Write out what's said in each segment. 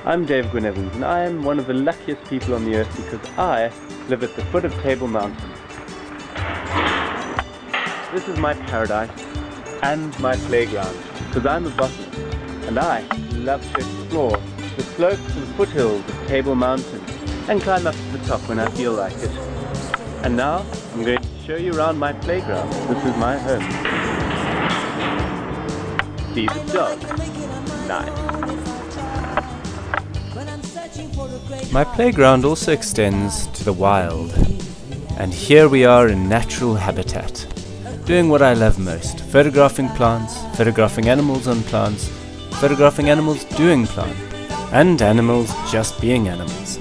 I'm Dave Gwynne-Evans, and I am one of the luckiest people on the earth because I live at the foot of Table Mountain. This is my paradise and my playground because I'm a botanist and I love to explore the slopes and foothills of Table Mountain and climb up to the top when I feel like it. And now I'm going to show you around my playground. This is my home. See the dog. Nice. My playground also extends to the wild, and here we are in natural habitat, doing what I love most, photographing plants, photographing animals on plants, photographing animals doing plant, and animals just being animals.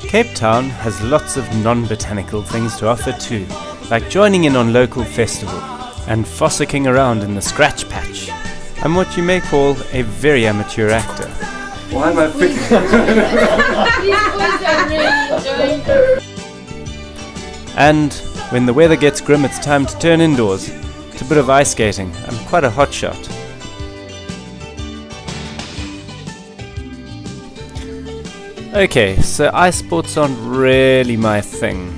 Cape Town has lots of non-botanical things to offer too, like joining in on local festival, and fossicking around in the scratch patch. I'm what you may call a very amateur actor. Why am I picking? And when the weather gets grim, it's time to turn indoors. It's a bit of ice skating. I'm quite a hotshot. Okay, so ice sports aren't really my thing.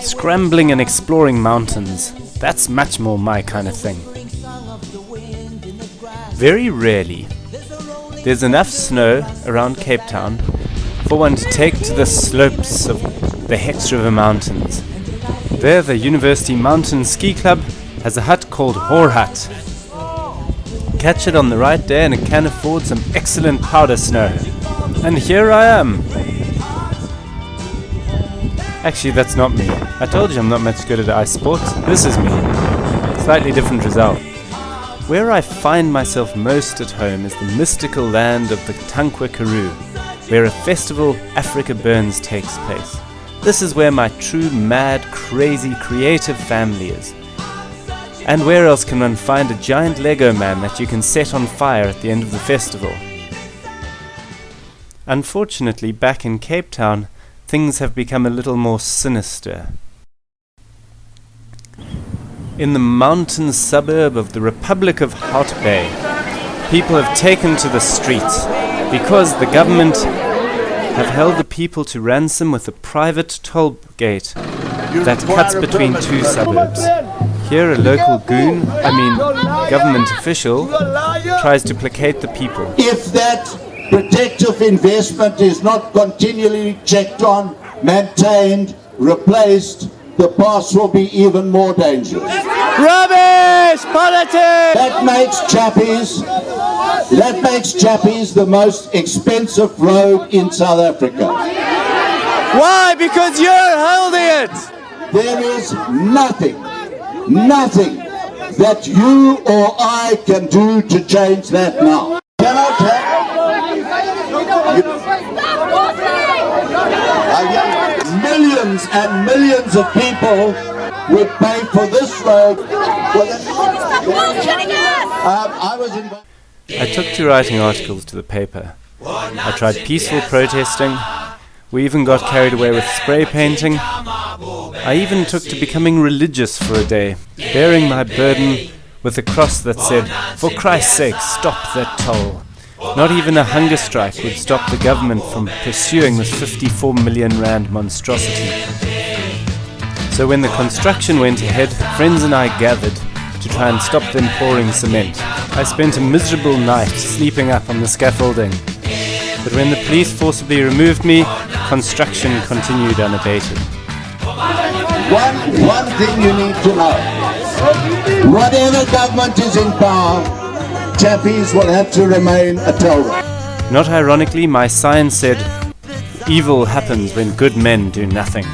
Scrambling and exploring mountains, that's much more my kind of thing. Very rarely, there's enough snow around Cape Town for one to take to the slopes of the Hex River Mountains. There, the University Mountain Ski Club has a hut called Hoar Hut. Catch it on the right day and it can afford some excellent powder snow. And here I am. Actually, that's not me. I told you I'm not much good at ice sports. This is me. Slightly different result. Where I find myself most at home is the mystical land of the Tankwa Karoo, where a festival, Africa Burns, takes place. This is where my true, mad, crazy, creative family is. And where else can one find a giant Lego man that you can set on fire at the end of the festival? Unfortunately, back in Cape Town, things have become a little more sinister. In the mountain suburb of the Republic of Hout Bay, people have taken to the streets because the government have held the people to ransom with a private toll gate that cuts between two suburbs. Here a local government official tries to placate the people. If that protective investment is not continually checked on, maintained, replaced, the past will be even more dangerous. Rubbish! Politics! That makes Chappies the most expensive road in South Africa. Why? Because you're holding it! There is nothing that you or I can do to change that now. Millions and millions of people would pay for this road. I took to writing articles to the paper. I tried peaceful protesting. We even got carried away with spray painting. I even took to becoming religious for a day, bearing my burden with a cross that said, "For Christ's sake, stop that toll." Not even a hunger strike would stop the government from pursuing this 54 million rand monstrosity. So when the construction went ahead, friends and I gathered to try and stop them pouring cement. I spent a miserable night sleeping up on the scaffolding. But when the police forcibly removed me, construction continued unabated. One thing you need to know. Whatever government is in power, Chappies will have to remain a toll road. Not ironically, my sign said, "Evil happens when good men do nothing."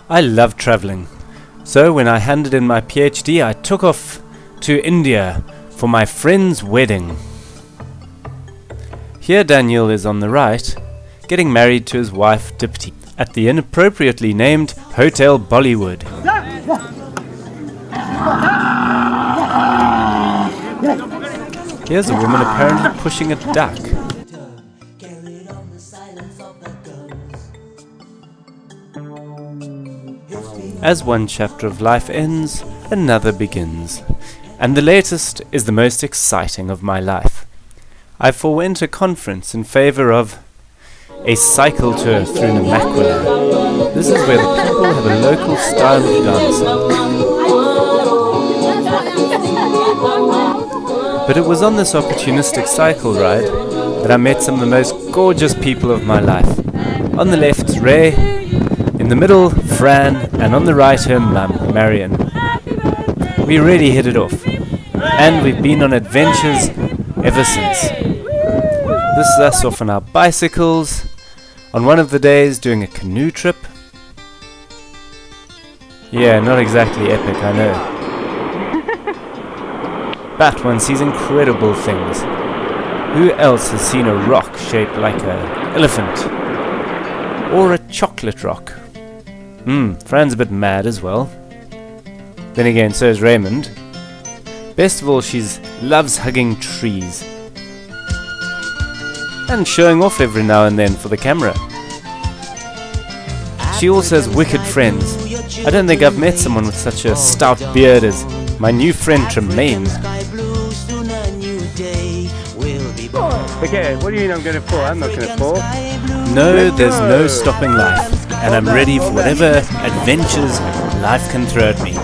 I love travelling. So when I handed in my PhD, I took off to India for my friend's wedding. Here Daniel is on the right, getting married to his wife Dipti at the inappropriately named Hotel Bollywood. Here's a woman apparently pushing a duck. As one chapter of life ends, another begins. And the latest is the most exciting of my life. I forewent a conference in favour of a cycle tour through Namakwa. This is where the people have a local style of dancing. But it was on this opportunistic cycle ride that I met some of the most gorgeous people of my life. On the left, Ray, in the middle, Fran, and on the right, her mum, Marion. We really hit it off, and we've been on adventures ever since. This is us off on our bicycles, on one of the days doing a canoe trip. Yeah, not exactly epic, I know. But one sees incredible things. Who else has seen a rock shaped like an elephant? Or a chocolate rock? Fran's a bit mad as well. Then again, so is Raymond. Best of all, she loves hugging trees. And showing off every now and then for the camera. She also has wicked friends. I don't think I've met someone with such a stout beard as my new friend Tremaine. Okay, what do you mean I'm going to fall? I'm not going to fall. No, there's no stopping life, and I'm ready for whatever adventures life can throw at me.